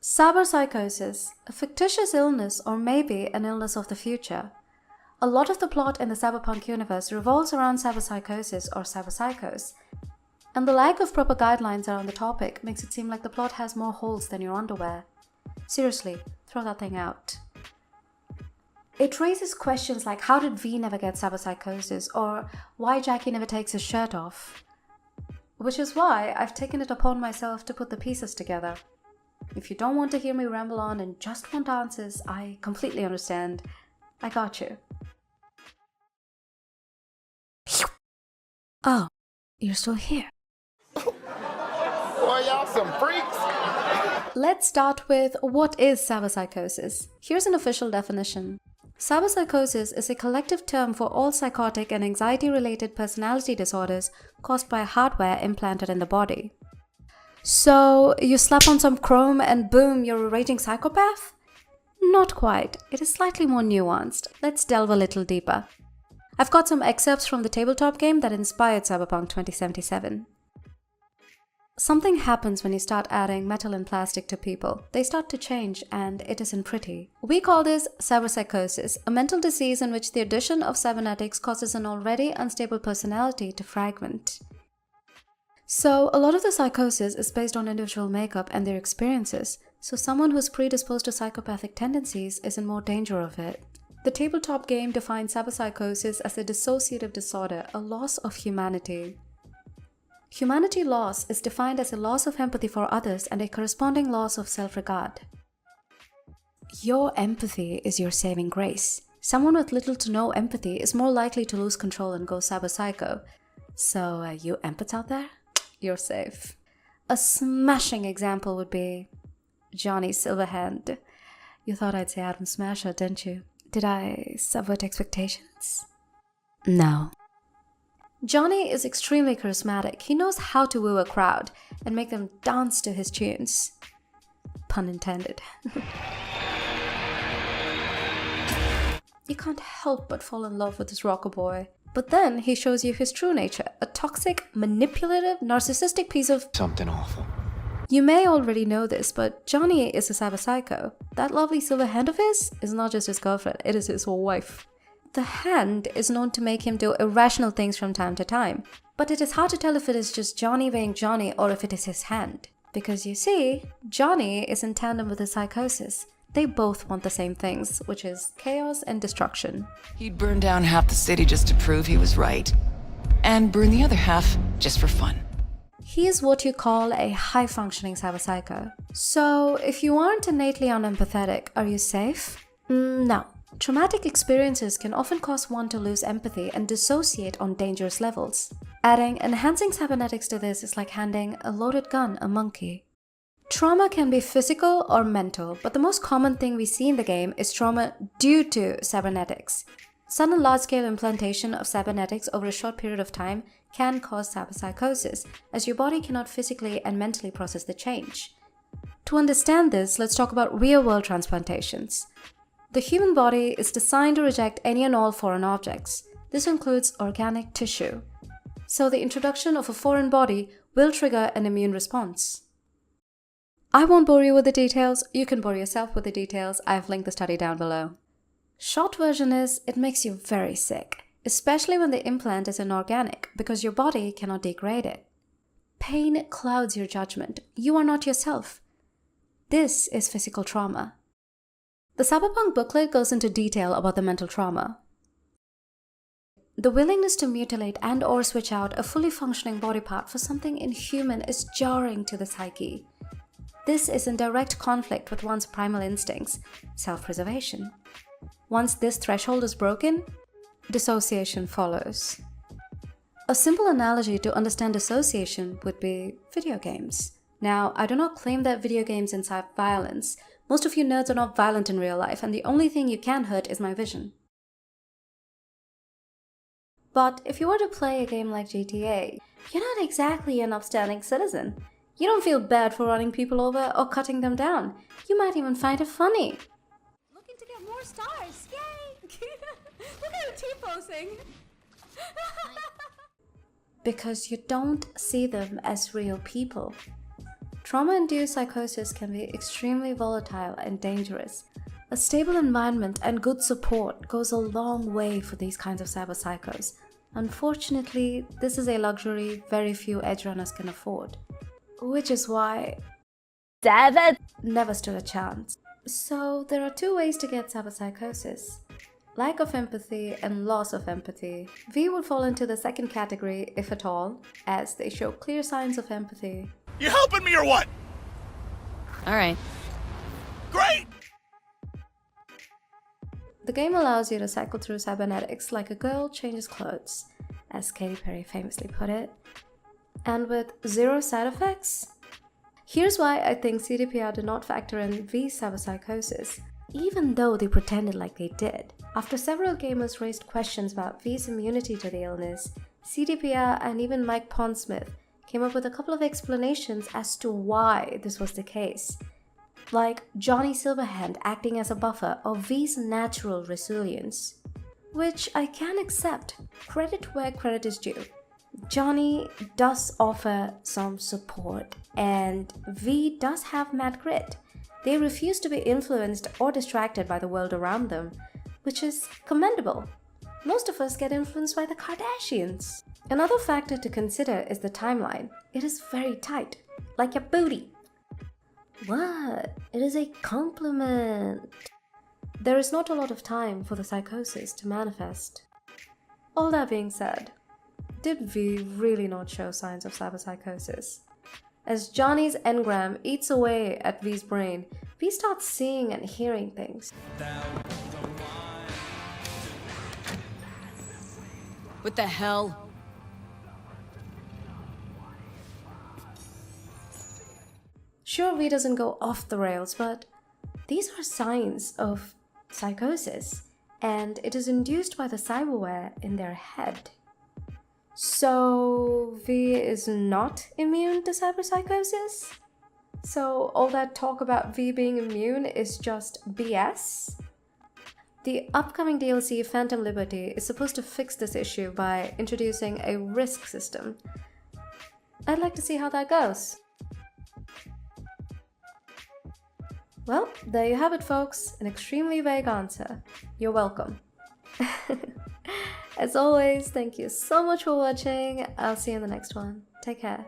Cyberpsychosis, a fictitious illness or maybe an illness of the future. A lot of the plot in the Cyberpunk universe revolves around cyberpsychosis or cyberpsychos, and the lack of proper guidelines around the topic makes it seem like the plot has more holes than your underwear. Seriously, throw that thing out. It raises questions like how did V never get cyberpsychosis or why Jackie never takes his shirt off? Which is why I've taken it upon myself to put the pieces together. If you don't want to hear me ramble on and just want answers, I completely understand. I got you. Oh, you're still here. Boy, y'all some freaks! Let's start with what is cyberpsychosis. Here's an official definition. Cyberpsychosis is a collective term for all psychotic and anxiety-related personality disorders caused by hardware implanted in the body. So, you slap on some chrome and boom, you're a raging psychopath? Not quite. It is slightly more nuanced. Let's delve a little deeper. I've got some excerpts from the tabletop game that inspired Cyberpunk 2077. Something happens when you start adding metal and plastic to people. They start to change and it isn't pretty. We call this cyberpsychosis, a mental disease in which the addition of cybernetics causes an already unstable personality to fragment. So, a lot of the psychosis is based on individual makeup and their experiences, so someone who's predisposed to psychopathic tendencies is in more danger of it. The tabletop game defines cyberpsychosis as a dissociative disorder, a loss of humanity. Humanity loss is defined as a loss of empathy for others and a corresponding loss of self-regard. Your empathy is your saving grace. Someone with little to no empathy is more likely to lose control and go cyberpsycho. So, you empaths out there? You're safe. A smashing example would be Johnny Silverhand. You thought I'd say Adam Smasher, didn't you? Did I subvert expectations? No. Johnny is extremely charismatic. He knows how to woo a crowd and make them dance to his tunes. Pun intended. You can't help but fall in love with this rocker boy. But then he shows you his true nature, a toxic, manipulative, narcissistic piece of Something awful. You may already know this, but Johnny is a cyberpsycho. That lovely silver hand of his is not just his girlfriend, it is his wife. The hand is known to make him do irrational things from time to time, but it is hard to tell if it is just Johnny being Johnny or if it is his hand. Because you see, Johnny is in tandem with his psychosis. They both want the same things, which is chaos and destruction. He'd burn down half the city just to prove he was right, and burn the other half just for fun. He is what you call a high-functioning cyberpsycho. So, if you aren't innately unempathetic, are you safe? No. Traumatic experiences can often cause one to lose empathy and dissociate on dangerous levels. Adding enhancing cybernetics to this is like handing a loaded gun a monkey. Trauma can be physical or mental, but the most common thing we see in the game is trauma due to cybernetics. Sudden large-scale implantation of cybernetics over a short period of time can cause cyberpsychosis, as your body cannot physically and mentally process the change. To understand this, let's talk about real-world transplantations. The human body is designed to reject any and all foreign objects. This includes organic tissue. So the introduction of a foreign body will trigger an immune response. I won't bore you with the details, you can bore yourself with the details, I've linked the study down below. Short version is, it makes you very sick, especially when the implant is inorganic because your body cannot degrade it. Pain clouds your judgment, you are not yourself. This is physical trauma. The Cyberpunk booklet goes into detail about the mental trauma. The willingness to mutilate and or switch out a fully functioning body part for something inhuman is jarring to the psyche. This is in direct conflict with one's primal instincts, self-preservation. Once this threshold is broken, dissociation follows. A simple analogy to understand dissociation would be video games. Now, I do not claim that video games incite violence. Most of you nerds are not violent in real life, and the only thing you can hurt is my vision. But if you were to play a game like GTA, you're not exactly an upstanding citizen. You don't feel bad for running people over or cutting them down. You might even find it funny. Looking to get more stars, yay! Look at the T-posing. Because you don't see them as real people. Trauma-induced psychosis can be extremely volatile and dangerous. A stable environment and good support goes a long way for these kinds of cyberpsychos. Unfortunately, this is a luxury very few edge runners can afford. Which is why David! never stood a chance. So there are two ways to get cyberpsychosis. Lack of empathy and loss of empathy. V would fall into the second category, if at all, as they show clear signs of empathy. You helping me or what? All right. Great! The game allows you to cycle through cybernetics like a girl changes clothes, as Katy Perry famously put it, and with zero side effects. Here's why I think CDPR did not factor in V's cyberpsychosis, even though they pretended like they did. After several gamers raised questions about V's immunity to the illness, CDPR and even Mike Pondsmith came up with a couple of explanations as to why this was the case, like Johnny Silverhand acting as a buffer or V's natural resilience, which I can accept. Credit where credit is due. Johnny does offer some support, and V does have mad grit. They refuse to be influenced or distracted by the world around them, which is commendable. Most of us get influenced by the Kardashians. Another factor to consider is the timeline. It is very tight, like your booty. What? It is a compliment. There is not a lot of time for the psychosis to manifest. All that being said, did V really not show signs of cyberpsychosis? As Johnny's engram eats away at V's brain, V starts seeing and hearing things. What the hell? Sure, V doesn't go off the rails, but these are signs of psychosis, and it is induced by the cyberware in their head. So V is not immune to cyberpsychosis? So all that talk about V being immune is just BS? The upcoming DLC Phantom Liberty is supposed to fix this issue by introducing a risk system. I'd like to see how that goes. Well, there you have it, folks. An extremely vague answer. You're welcome. As always, thank you so much for watching. I'll see you in the next one. Take care.